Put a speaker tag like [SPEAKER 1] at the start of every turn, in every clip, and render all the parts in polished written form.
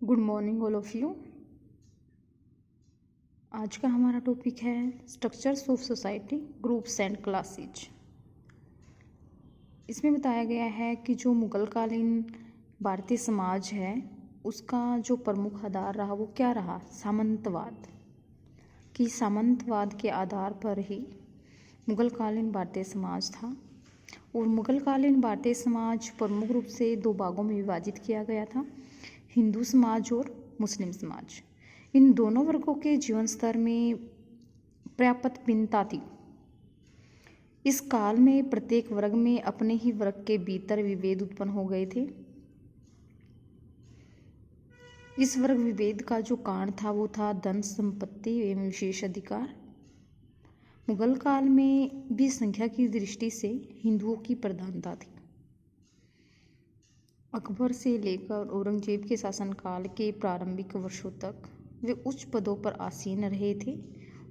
[SPEAKER 1] Good morning all of you. आज का हमारा टॉपिक है structures of society, groups and classes. इसमें बताया गया है कि जो मुगल कालीन भारतीय समाज है उसका जो प्रमुख आधार रहा वो क्या रहा, सामंतवाद। कि सामंतवाद के आधार पर ही मुगल कालीन भारतीय समाज था। और मुगल कालीन भारतीय समाज प्रमुख रूप से दो भागों में विभाजित किया गया था, हिंदू समाज और मुस्लिम समाज। इन दोनों वर्गों के जीवन स्तर में पर्याप्त भिन्नता थी। इस काल में प्रत्येक वर्ग में अपने ही वर्ग के भीतर विभेद उत्पन्न हो गए थे। इस वर्ग विभेद का जो कारण था वो था धन संपत्ति एवं विशेष अधिकार। मुगल काल में भी संख्या की दृष्टि से हिंदुओं की प्रधानता थी। अकबर से लेकर औरंगजेब के शासनकाल के प्रारंभिक वर्षों तक वे उच्च पदों पर आसीन रहे थे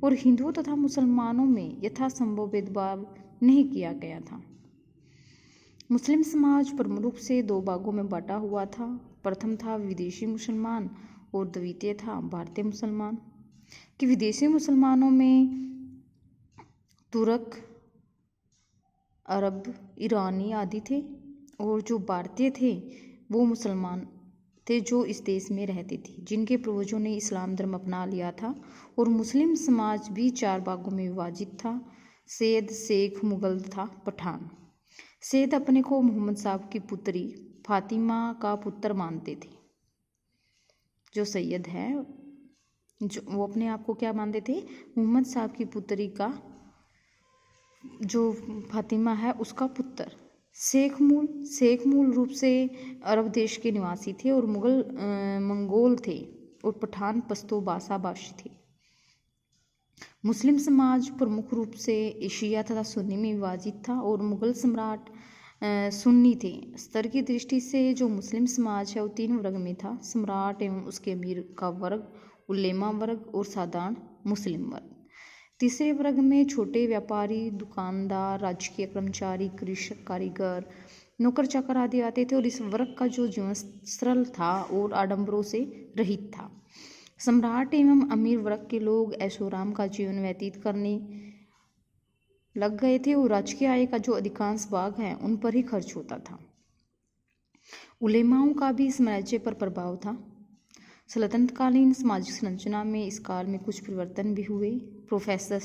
[SPEAKER 1] और हिंदुओं तथा मुसलमानों में यथासंभव भेदभाव नहीं किया गया था। मुस्लिम समाज प्रमुख रूप से दो भागों में बटा हुआ था। प्रथम था विदेशी मुसलमान और द्वितीय था भारतीय मुसलमान। कि विदेशी मुसलमानों में तुर्क, अरब, ईरानी आदि थे और जो भारतीय थे वो मुसलमान थे जो इस देश में रहते थे, जिनके पूर्वजों ने इस्लाम धर्म अपना लिया था। और मुस्लिम समाज भी चार भागों में विभाजित था, सैयद, शेख, मुगल तथा पठान। सैयद अपने को मोहम्मद साहब की पुत्री फातिमा का पुत्र मानते थे। जो सैयद है जो वो अपने आप को क्या मानते थे, मोहम्मद साहब की पुत्री का जो फातिमा है उसका पुत्र। शेख मूल रूप से अरब देश के निवासी थे और मुगल मंगोल थे और पठान पश्तो भाषा भाषी थे। मुस्लिम समाज प्रमुख रूप से एशिया तथा सुन्नी में विभाजित था और मुगल सम्राट सुन्नी थे। स्तर की दृष्टि से जो मुस्लिम समाज है वो तीन वर्ग में था, सम्राट एवं उसके अमीर का वर्ग, उलेमा वर्ग और साधारण मुस्लिम वर्ग। तीसरे वर्ग में छोटे व्यापारी, दुकानदार, राजकीय कर्मचारी, कृषक, कारीगर, नौकर चाकर आदि आते थे और इस वर्ग का जो जीवन सरल था और आडंबरों से रहित था। सम्राट एवं अमीर वर्ग के लोग ऐशोआराम का जीवन व्यतीत करने लग गए थे और राजकीय आय का जो अधिकांश भाग है उन पर ही खर्च होता था। उलेमाओं का भी इस राज्य पर प्रभाव था। सल्तनतकालीन सामाजिक संरचना में इस काल में कुछ परिवर्तन भी हुए। प्रोफेसर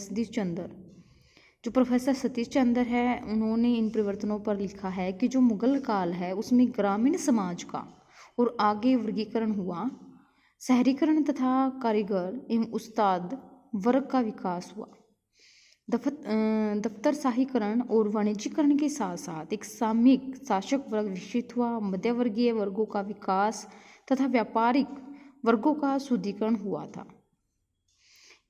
[SPEAKER 1] सतीश चंद्र है उन्होंने इन परिवर्तनों पर लिखा है कि जो मुगल काल है उसमें ग्रामीण समाज का और आगे वर्गीकरण हुआ, शहरीकरण तथा कारीगर एवं उस्ताद वर्ग का विकास हुआ। दफ्तरशाहीकरण और वाणिज्यीकरण के साथ साथ एक सामयिक शासक वर्ग विकसित हुआ। मध्यवर्गीय वर्गों का विकास तथा व्यापारिक वर्गों का शुद्धिकरण हुआ था।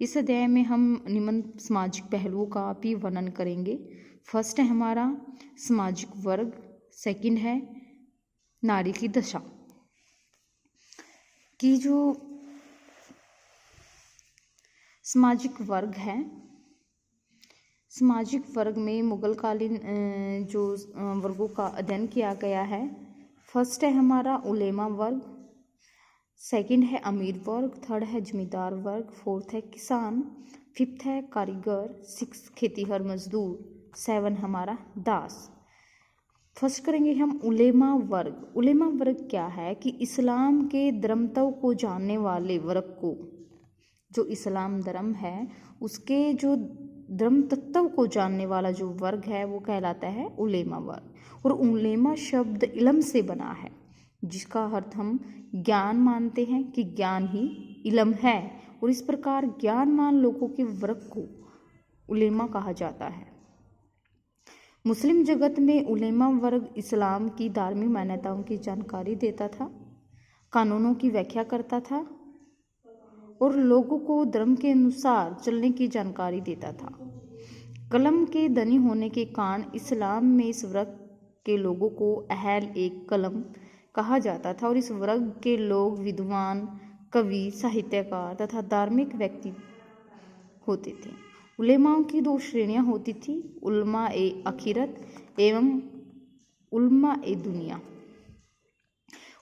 [SPEAKER 1] इस अध्याय में हम निम्न सामाजिक पहलुओं का भी वर्णन करेंगे। फर्स्ट है हमारा सामाजिक वर्ग, सेकंड है नारी की दशा। कि जो सामाजिक वर्ग है, सामाजिक वर्ग में मुगल कालीन जो वर्गों का अध्ययन किया गया है। फर्स्ट है हमारा उलेमा वर्ग, सेकंड है अमीर वर्ग, थर्ड है जमींदार वर्ग, फोर्थ है किसान, फिफ्थ है कारीगर, सिक्स खेतीहर मजदूर, सेवन हमारा दास। फर्स्ट करेंगे हम उलेमा वर्ग। उलेमा वर्ग क्या है कि इस्लाम के धर्मत्व को जानने वाले वर्ग को, जो इस्लाम धर्म है उसके जो धर्म तत्व को जानने वाला जो वर्ग है वो कहलाता है उलेमा वर्ग। और उलेमा शब्द इल्म से बना है जिसका अर्थ हम ज्ञान मानते हैं कि ज्ञान ही इल्म है, और इस प्रकार ज्ञानवान लोगों के वर्ग को उलेमा कहा जाता है। मुस्लिम जगत में उलेमा वर्ग इस्लाम की धार्मिक मान्यताओं की जानकारी देता था, कानूनों की व्याख्या करता था और लोगों को धर्म के अनुसार चलने की जानकारी देता था। कलम के धनी होने के कारण इस्लाम में इस वर्ग के लोगों को अहल एक कलम कहा जाता था और इस वर्ग के लोग विद्वान, कवि, साहित्यकार तथा धार्मिक व्यक्ति होते थे। उलेमाओं की दो श्रेणियां होती थी, उलमा ए आखिरत एवं उलमा ए दुनिया।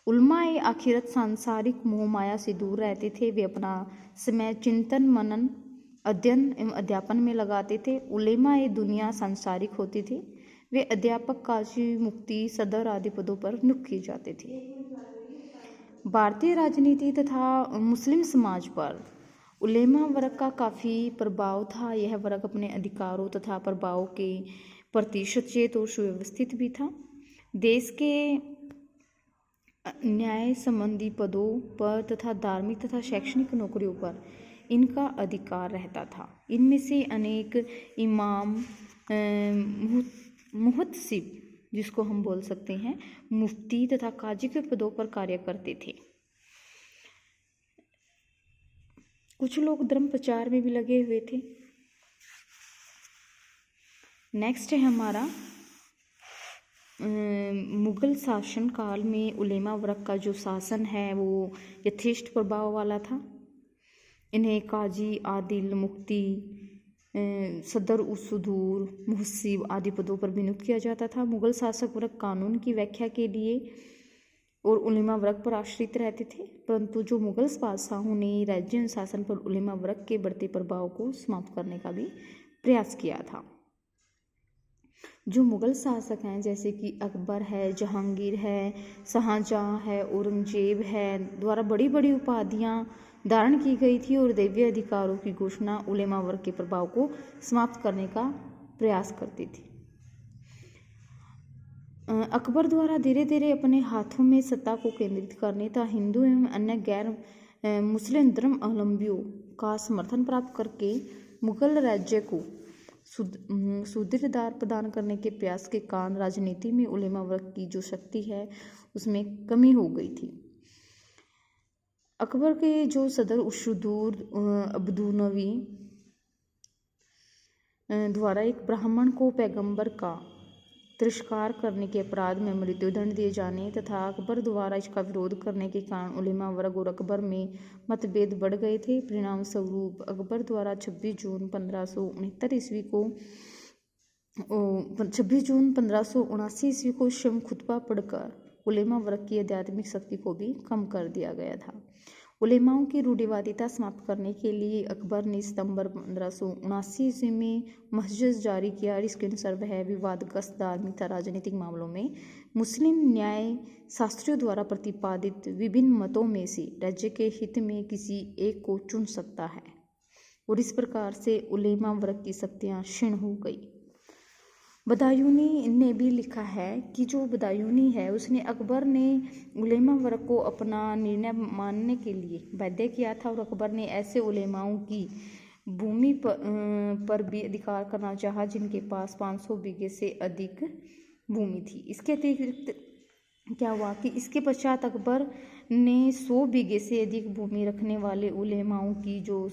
[SPEAKER 1] उलमाए आखिरत सांसारिक मोह माया से दूर रहते थे। वे अपना समय चिंतन मनन अध्ययन एवं अध्यापन में लगाते थे। उलेमाए दुनिया सांसारिक होते थे। वे अध्यापक, काजी, मुफ्ती, सदर आदि पदों पर नियुक्त किए जाते थे। भारतीय राजनीति तथा मुस्लिम समाज पर उलेमा वर्ग का काफ़ी प्रभाव था। यह वर्ग अपने अधिकारों तथा प्रभावों के प्रति सचेत और सुव्यवस्थित भी था। देश के न्याय संबंधी पदों पर तथा धार्मिक तथा शैक्षणिक नौकरियों पर इनका अधिकार रहता था। इनमें से अनेक इमाम, मुहतसिब जिसको हम बोल सकते हैं, मुफ्ती तथा काजी के पदों पर कार्य करते थे। कुछ लोग धर्म प्रचार में भी लगे हुए थे। नेक्स्ट है हमारा मुगल शासन काल में उलेमा वर्ग का जो शासन है वो यथेष्ट प्रभाव वाला था। इन्हें काजी, आदिल, मुफ्ती, सदर उसदूर, मुहस्सिब आदि पदों पर भी नियुक्त किया जाता था। मुगल शासक वर्ग कानून की व्याख्या के लिए और उलेमा वर्ग पर आश्रित रहते थे, परंतु जो मुगल बादशाहों ने राज्य शासन पर उलेमा वर्ग के बढ़ते प्रभाव को समाप्त करने का भी प्रयास किया था। जो मुगल शासक हैं जैसे कि अकबर है, जहांगीर है, शाहजहाँ है, औरंगजेब है द्वारा बड़ी बड़ी उपाधियां धारण की गई थी और दैवीय अधिकारों की घोषणा उलेमा वर्ग के प्रभाव को समाप्त करने का प्रयास करती थी। अकबर द्वारा धीरे धीरे अपने हाथों में सत्ता को केंद्रित करने तथा हिंदू एवं अन्य गैर मुस्लिम धर्मावलंबियों का समर्थन प्राप्त करके मुगल राज्य को सुदृढ़ता प्रदान करने के प्रयास के कारण राजनीति में उलेमा वर्ग की जो शक्ति है उसमें कमी हो गई थी। अकबर के जो सदर उशदूर अब्दुनवी द्वारा एक ब्राह्मण को पैगंबर का तिरस्कार करने के अपराध में मृत्युदंड दिए जाने तथा अकबर द्वारा इसका विरोध करने के कारण उलेमा वर्ग और अकबर में मतभेद बढ़ गए थे। परिणाम स्वरूप अकबर द्वारा 26 जून 1579 ईस्वी को शम खुतबा पढ़कर उलेमा वर्ग की आध्यात्मिक शक्ति को भी कम कर दिया गया था। उलेमाओं की रूढ़िवादिता समाप्त करने के लिए अकबर ने सितंबर 1579 ईस्वी में मसजद जारी किया। इसके अनुसार वह विवादग्रस्त धार्मिक तथा राजनीतिक मामलों में मुस्लिम न्याय शास्त्रियों द्वारा प्रतिपादित विभिन्न मतों में से राज्य के हित में किसी एक को चुन सकता है और इस प्रकार से उलेमा वर्ग की शक्तियां क्षीण हो गई। बदायूनी ने भी लिखा है कि जो बदायूनी है उसने अकबर ने उलेमा वर्ग को अपना निर्णय मानने के लिए बाध्य किया था और अकबर ने ऐसे उलेमाओं की भूमि पर भी अधिकार करना चाहा जिनके पास 500 बीघे से अधिक भूमि थी। इसके अतिरिक्त क्या हुआ कि इसके पश्चात अकबर ने 100 बीघे से अधिक भूमि रखने वाले उलेमाओं की जो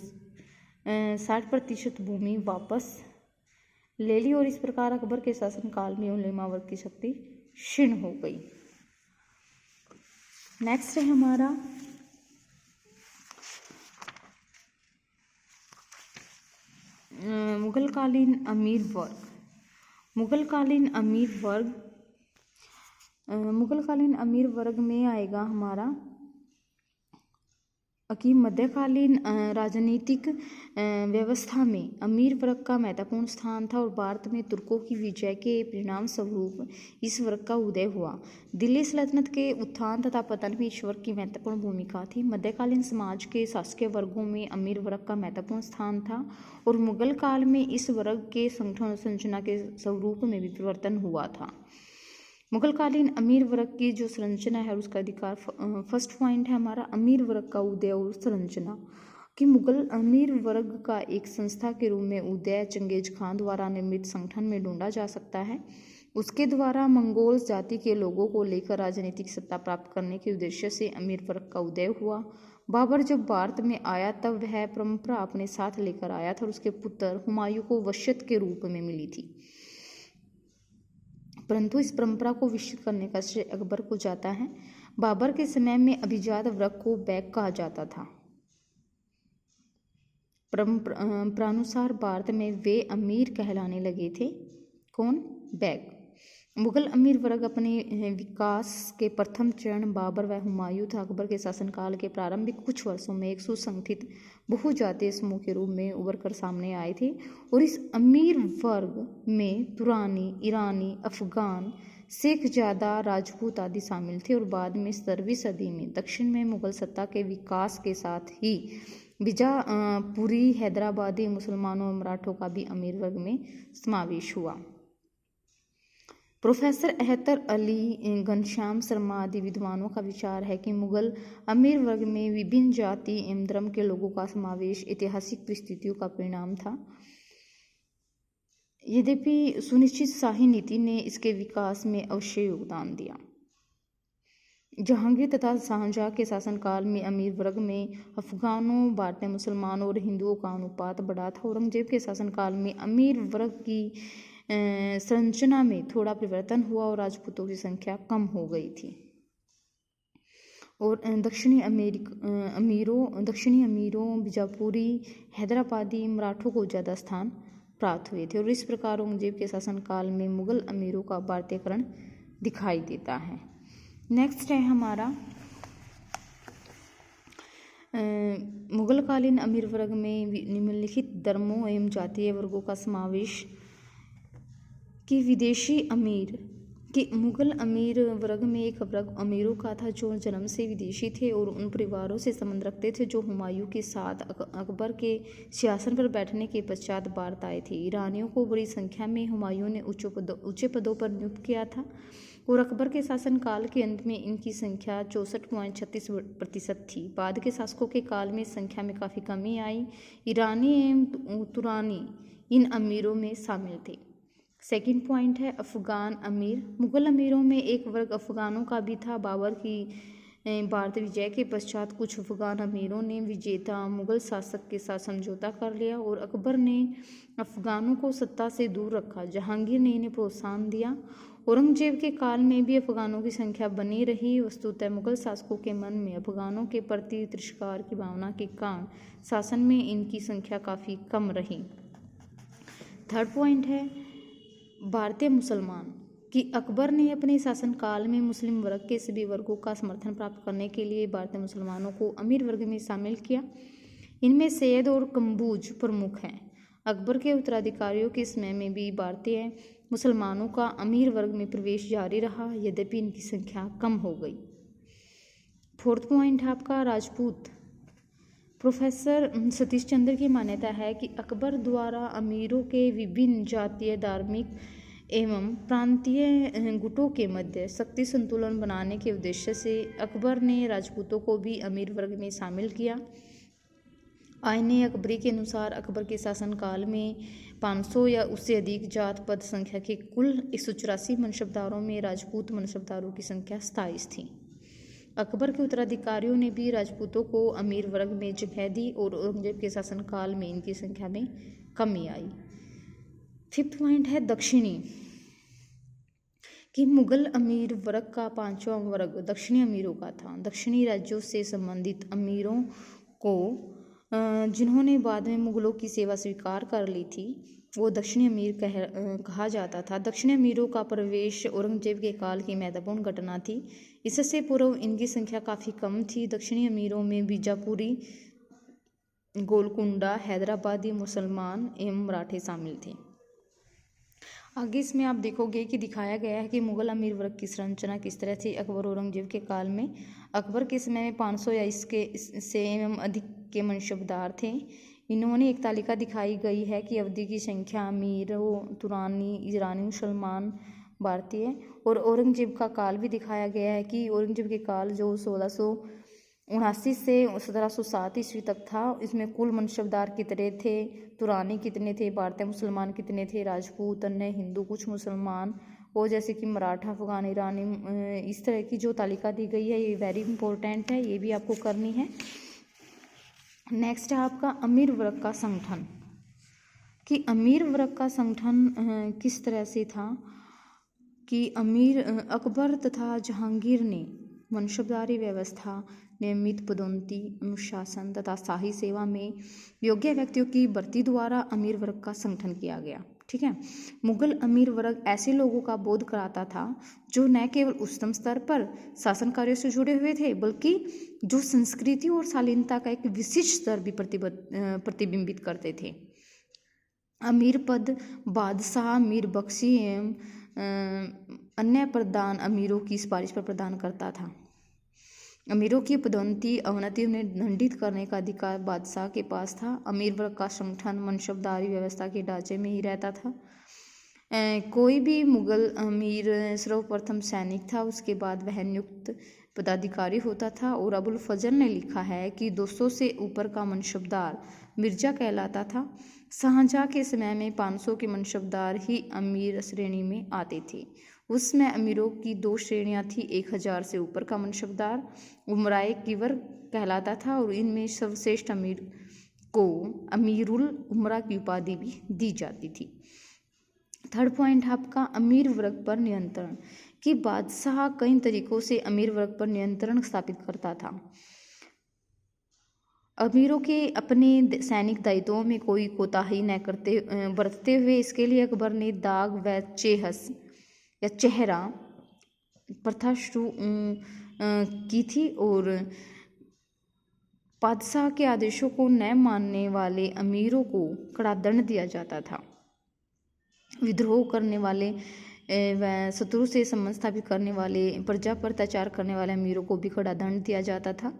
[SPEAKER 1] 60% भूमि वापस ले ली और इस प्रकार अकबर के शासनकाल में उलेमा वर्ग की शक्ति क्षीण हो गई। नेक्स्ट है हमारा मुगलकालीन अमीर वर्ग। मुगलकालीन अमीर वर्ग में आएगा हमारा कि मध्यकालीन राजनीतिक व्यवस्था में अमीर वर्ग का महत्वपूर्ण स्थान था और भारत में तुर्कों की विजय के परिणाम स्वरूप इस वर्ग का उदय हुआ। दिल्ली सल्तनत के उत्थान तथा पतन में इस वर्ग की महत्वपूर्ण भूमिका थी। मध्यकालीन समाज के शासकीय वर्गों में अमीर वर्ग का महत्वपूर्ण स्थान था और मुगल काल में इस वर्ग के संगठन संरचना के स्वरूप में भी परिवर्तन हुआ था। मुगलकालीन अमीर वर्ग की जो संरचना है उसका अधिकार फर्स्ट पॉइंट है हमारा अमीर वर्ग का उदय और संरचना कि मुगल अमीर वर्ग का एक संस्था के रूप में उदय चंगेज खान द्वारा निर्मित संगठन में ढूंढा जा सकता है। उसके द्वारा मंगोल जाति के लोगों को लेकर राजनीतिक सत्ता प्राप्त करने के उद्देश्य से अमीर वर्ग का उदय हुआ। बाबर जब भारत में आया तब वह परंपरा अपने साथ लेकर आया था और उसके पुत्र हुमायूं को वसीयत के रूप में मिली थी, परंतु इस परंपरा को विकसित करने का श्रेय अकबर को जाता है। बाबर के समय में अभिजात वर्ग को बैग कहा जाता था। परंपरानुसार भारत में वे अमीर कहलाने लगे थे। कौन? बैग। मुगल अमीर वर्ग अपने विकास के प्रथम चरण बाबर व हुमायूं तथा अकबर के शासनकाल के प्रारंभिक कुछ वर्षों में एक सुसंगठित बहुजातीय समूह के रूप में उभर कर सामने आए थे और इस अमीर वर्ग में तुरानी, ईरानी, अफगान, शेख ज़ादा, राजपूत आदि शामिल थे। और बाद में 17वीं सदी में दक्षिण में मुगल सत्ता के विकास के साथ ही बीजापुरी, हैदराबादी मुसलमानों और मराठों का भी अमीर वर्ग में समावेश हुआ। प्रोफेसर अहतर अली, घनश्याम शर्मा आदि विद्वानों का विचार है कि मुगल अमीर वर्ग में विभिन्न जाति एवं धर्म के लोगों का समावेश ऐतिहासिक परिस्थितियों का परिणाम था। यद्यपि सुनिश्चित शाही नीति ने इसके विकास में अवश्य योगदान दिया। जहांगीर तथा शाहजहां के शासनकाल में अमीर वर्ग में अफगानों, भारतीय मुसलमानों और हिंदुओं का अनुपात बढ़ा था। औरंगजेब के शासनकाल में अमीर वर्ग की संरचना में थोड़ा परिवर्तन हुआ और राजपूतों की संख्या कम हो गई थी और दक्षिणी अमीरों बीजापुरी, हैदराबादी, मराठों को ज़्यादा स्थान प्राप्त हुए थे। और इस प्रकार औरंगजेब के शासनकाल में मुगल अमीरों का भारतीयकरण दिखाई देता है। नेक्स्ट है हमारा मुगलकालीन अमीर वर्ग में निम्नलिखित धर्मों एवं जातीय वर्गों का समावेश कि विदेशी अमीर कि मुगल अमीर वर्ग में एक वर्ग अमीरों का था जो जन्म से विदेशी थे और उन परिवारों से संबंध रखते थे जो हुमायूं के साथ अकबर के सिंहासन पर बैठने के पश्चात भारत आए थे। ईरानियों को बड़ी संख्या में हुमायूं ने ऊंचे पदों पर नियुक्त किया था और अकबर के शासनकाल के अंत में इनकी संख्या 64.36% थी। बाद के शासकों के काल में संख्या में काफ़ी कमी आई। ईरानी एवं तुरानी इन अमीरों में शामिल थे। सेकंड पॉइंट है अफगान अमीर। मुगल अमीरों में एक वर्ग अफगानों का भी था। बाबर की भारत विजय के पश्चात कुछ अफगान अमीरों ने विजेता मुगल शासक के साथ समझौता कर लिया और अकबर ने अफगानों को सत्ता से दूर रखा। जहांगीर ने इन्हें प्रोत्साहन दिया। औरंगजेब के काल में भी अफगानों की संख्या बनी रही। वस्तुतः मुगल शासकों के मन में अफगानों के प्रति तिरस्कार की भावना के कारण शासन में इनकी संख्या काफ़ी कम रही। थर्ड पॉइंट है भारतीय मुसलमान कि अकबर ने अपने शासनकाल में मुस्लिम वर्ग के सभी वर्गों का समर्थन प्राप्त करने के लिए भारतीय मुसलमानों को अमीर वर्ग में शामिल किया। इनमें सैयद और कम्बूज प्रमुख हैं। अकबर के उत्तराधिकारियों के समय में भी भारतीय मुसलमानों का अमीर वर्ग में प्रवेश जारी रहा, यद्यपि इनकी संख्या कम हो गई। फोर्थ पॉइंट है आपका राजपूत। प्रोफेसर सतीश चंद्र की मान्यता है कि अकबर द्वारा अमीरों के विभिन्न जातीय, धार्मिक एवं प्रांतीय गुटों के मध्य शक्ति संतुलन बनाने के उद्देश्य से अकबर ने राजपूतों को भी अमीर वर्ग में शामिल किया। आईने अकबरी के अनुसार अकबर के शासनकाल में 500 या उससे अधिक जात पद संख्या के कुल 184 मनसबदारों में राजपूत मनसबदारों की संख्या 27 थी। अकबर के उत्तराधिकारियों ने भी राजपूतों को अमीर वर्ग में जगह दी और औरंगजेब के शासनकाल में इनकी संख्या में कमी आई। फिफ्थ पॉइंट है दक्षिणी कि मुगल अमीर वर्ग का पांचवा वर्ग दक्षिणी अमीरों का था। दक्षिणी राज्यों से संबंधित अमीरों को जिन्होंने बाद में मुगलों की सेवा स्वीकार कर ली थी वो दक्षिणी अमीर कहा जाता था। दक्षिणी अमीरों का प्रवेश औरंगजेब के काल की महत्वपूर्ण घटना थी। इससे पूर्व इनकी संख्या काफ़ी कम थी। दक्षिणी अमीरों में बीजापुरी, गोलकुंडा, हैदराबादी, मुसलमान एवं मराठे शामिल थे। आगे इसमें आप देखोगे कि दिखाया गया है कि मुगल अमीर वर्ग की संरचना किस तरह थी अकबर औरंगजेब के काल में। अकबर के समय में 500 या इससे एवं अधिक के मनसबदार थे। इन्होंने एक तालिका दिखाई गई है कि अवधि की संख्या अमीरों, तुरानी, ईरानी, मुसलमान, भारतीय और औरंगजेब का काल भी दिखाया गया है कि औरंगजेब के काल जो 1679 से 1707 ईस्वी तक था। इसमें कुल मनसबदार कितने थे, तुरानी कितने थे, भारतीय मुसलमान कितने थे, राजपूत, अन्य हिंदू, कुछ मुसलमान और जैसे कि मराठा, अफगान, ईरानी, इस तरह की जो तालिका दी गई है ये वेरी इंपॉर्टेंट है, ये भी आपको करनी है। नेक्स्ट है आपका अमीर वर्ग का संगठन कि अमीर वर्ग का संगठन किस तरह से था कि अकबर तथा जहांगीर ने मनसबदारी व्यवस्था, नियमित पदोन्नति, अनुशासन तथा शाही सेवा में योग्य व्यक्तियों की भर्ती द्वारा अमीर वर्ग का संगठन किया गया। ठीक है। मुगल अमीर वर्ग ऐसे लोगों का बोध कराता था जो न केवल उच्चतम स्तर पर शासन कार्यों से जुड़े हुए थे, बल्कि जो संस्कृति और शालीनता का एक विशिष्ट स्तर भी प्रतिबिंबित करते थे। अमीर पद बादशाह, मीर बख्शी एवं अन्य प्रधान अमीरों की सिफारिश पर प्रदान करता था। अमीरों की पदोन्नति अवनति उन्हें दंडित करने का अधिकार बादशाह के पास था। अमीर वर्ग का संगठन मनसबदारी व्यवस्था के ढांचे में ही रहता था। कोई भी मुगल अमीर सर्वप्रथम सैनिक था, उसके बाद वह नियुक्त पदाधिकारी होता था। और अबुल फजल ने लिखा है कि 200 से ऊपर का मनसबदार मिर्जा कहलाता था। शाहजहाँ के समय में 500 के मनसबदार ही अमीर श्रेणी में आते थे। उसमें अमीरों की 2 श्रेणियां थी। 1000 से ऊपर का मनसबदार उमराए किवर कहलाता था और इनमें सर्वश्रेष्ठ अमीर को अमीरुल उमरा की उपाधि भी दी जाती थी। थर्ड पॉइंट आपका अमीर वर्ग पर नियंत्रण, कि बादशाह कई तरीकों से अमीर वर्ग पर नियंत्रण स्थापित करता था। अमीरों के अपने सैनिक दायित्वों में कोई कोताही न बरतते हुए इसके लिए अकबर ने दाग व चेहस या चेहरा प्रथा शुरू की थी और बादशाह के आदेशों को न मानने वाले अमीरों को कड़ा दंड दिया जाता था। विद्रोह करने वाले व शत्रु से संबंध स्थापित करने वाले, प्रजा पर अत्याचार करने वाले अमीरों को भी कड़ा दंड दिया जाता था।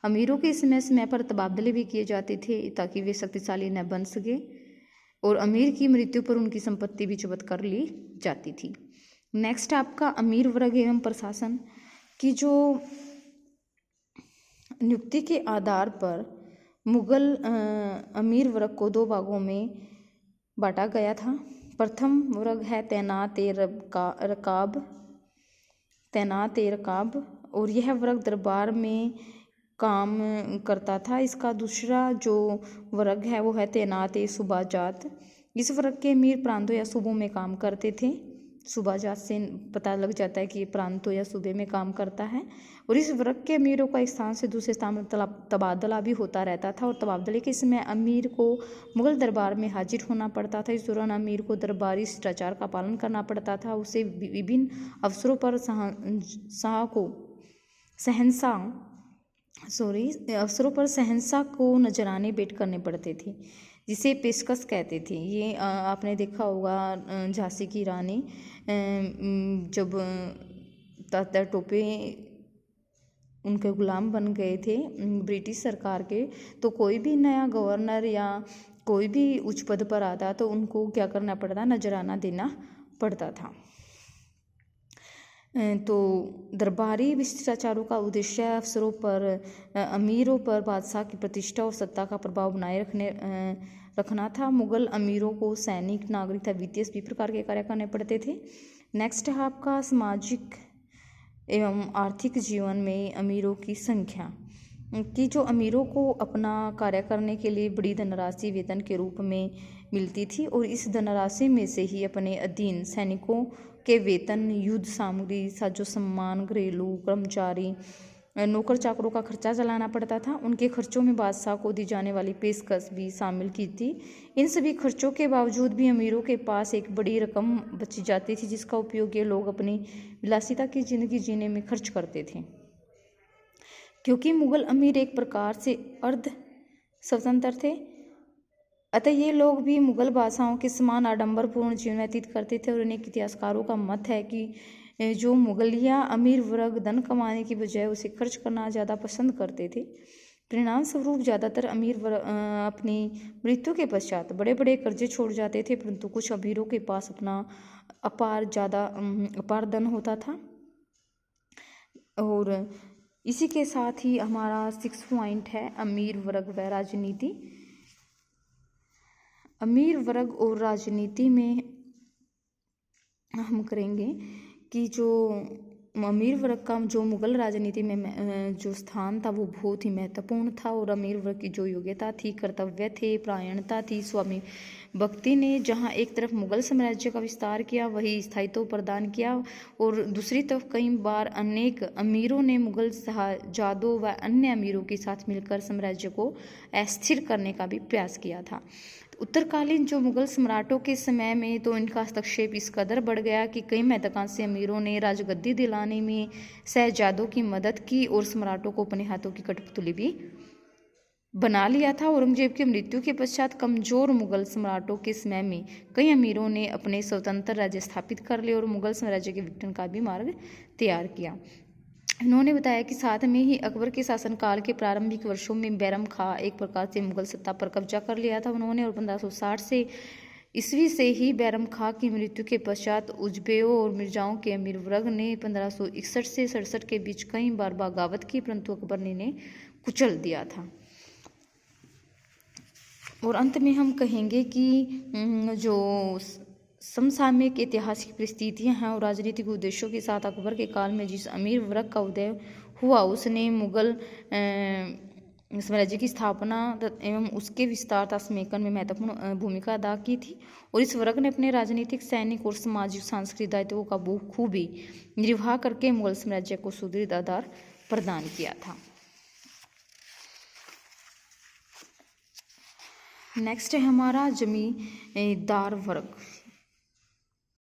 [SPEAKER 1] अमीरों के समय पर तबादले भी किए जाते थे ताकि वे शक्तिशाली न बन सके, और अमीर की मृत्यु पर उनकी संपत्ति भी जब्त कर ली जाती थी। नेक्स्ट आपका अमीर वर्ग एवं प्रशासन, की जो नियुक्ति के आधार पर मुगल अमीर वर्ग को 2 भागों में बांटा गया था। प्रथम वर्ग है तैनात रकाब, और यह वर्ग दरबार में काम करता था। इसका दूसरा जो वर्ग है वो है तैनात सूबाजात। इस वर्ग के अमीर प्रांतों या सूबों में काम करते थे। सूबाजात से पता लग जाता है कि ये प्रांतों या सूबे में काम करता है। और इस वर्ग के अमीरों का एक स्थान से दूसरे स्थान में तबादला भी होता रहता था, और तबादले के समय अमीर को मुगल दरबार में हाजिर होना पड़ता था। इस दौरान अमीर को दरबारी शिष्टाचार का पालन करना पड़ता था। उसे विभिन्न अवसरों पर शहंशाह को नजराने भेंट करने पड़ते थे, जिसे पेशकश कहते थे। ये आपने देखा होगा झांसी की रानी जब तात्या टोपे उनके गुलाम बन गए थे ब्रिटिश सरकार के, तो कोई भी नया गवर्नर या कोई भी उच्च पद पर आता तो उनको क्या करना पड़ता, नजराना देना पड़ता था। तो दरबारी शिष्टाचारों का उद्देश्य अफसरों पर, अमीरों पर बादशाह की प्रतिष्ठा और सत्ता का प्रभाव बनाए रखना था। मुगल अमीरों को सैनिक, नागरिक तथा वित्तीय सभी प्रकार के कार्य करने पड़ते थे। नेक्स्ट है आपका सामाजिक एवं आर्थिक जीवन में अमीरों की संख्या, कि जो अमीरों को अपना कार्य करने के लिए बड़ी धनराशि वेतन के रूप में मिलती थी, और इस धनराशि में से ही अपने अधीन सैनिकों के वेतन, युद्ध सामग्री, साजो सम्मान, घरेलू कर्मचारी, नौकर चाकरों का खर्चा चलाना पड़ता था। उनके खर्चों में बादशाह को दी जाने वाली पेशकश भी शामिल की थी। इन सभी खर्चों के बावजूद भी अमीरों के पास एक बड़ी रकम बची जाती थी, जिसका उपयोग ये लोग अपनी विलासिता की जिंदगी जीने में खर्च करते थे। क्योंकि मुगल अमीर एक प्रकार से अर्ध स्वतंत्र थे, अतः ये लोग भी मुगल बादशाहों के समान आडंबरपूर्ण जीवन व्यतीत करते थे। और अनेक इतिहासकारों का मत है कि जो मुगलिया अमीर वर्ग धन कमाने की बजाय उसे खर्च करना ज़्यादा पसंद करते थे। परिणाम स्वरूप ज़्यादातर अमीर वर्ग अपनी मृत्यु के पश्चात बड़े बड़े कर्जे छोड़ जाते थे, परंतु कुछ अमीरों के पास अपना अपार धन होता था। और इसी के साथ ही हमारा 6 पॉइंट है अमीर वर्ग व राजनीति। अमीर वर्ग और राजनीति में हम करेंगे कि जो अमीर वर्ग का जो मुगल राजनीति में जो स्थान था वो बहुत ही महत्वपूर्ण था। और अमीर वर्ग की जो योग्यता थी, कर्तव्य थे, परायणता थी, भक्ति ने जहाँ एक तरफ मुगल साम्राज्य का विस्तार किया, वही स्थायित्व प्रदान किया, और दूसरी तरफ कई बार अनेक अमीरों ने मुगल शहजादों व अन्य अमीरों के साथ मिलकर साम्राज्य को अस्थिर करने का भी प्रयास किया था। उत्तरकालीन जो मुगल सम्राटों के समय में तो इनका हस्तक्षेप इस कदर बढ़ गया कि कई महत्वाकांक्षी अमीरों ने राजगद्दी दिलाने में शहजादों की मदद की और सम्राटों को अपने हाथों की कठपुतली भी बना लिया था। औरंगजेब की मृत्यु के पश्चात कमजोर मुगल सम्राटों के समय में कई अमीरों ने अपने स्वतंत्र राज्य स्थापित कर लिए और मुगल साम्राज्य के विघटन का भी मार्ग तैयार किया। उन्होंने बताया कि साथ में ही अकबर के शासनकाल के प्रारंभिक वर्षों में बैरम खां एक प्रकार से मुगल सत्ता पर कब्जा कर लिया था उन्होंने, और 1560 से ईस्वी से ही बैरम खां की मृत्यु के पश्चात उजबेयों और मिर्जाओं के अमीर वर्ग ने 1561 से 67 के बीच कई बार बगावत की, परंतु अकबर ने इन्हें कुचल दिया था। और अंत में हम कहेंगे कि जो समसामयिक ऐतिहासिक परिस्थितियां हैं और राजनीतिक उद्देश्यों के साथ अकबर के काल में जिस अमीर वर्ग का उदय हुआ उसने मुगल साम्राज्य की स्थापना एवं उसके विस्तार तथा समेकन में महत्वपूर्ण भूमिका अदा की थी, और इस वर्ग ने अपने राजनीतिक, सैनिक और सामाजिक सांस्कृतिक दायित्वों का बखूबी निर्वाह करके मुगल साम्राज्य को सुदृढ़ आधार प्रदान किया था। नेक्स्ट है हमारा जमींदार वर्ग।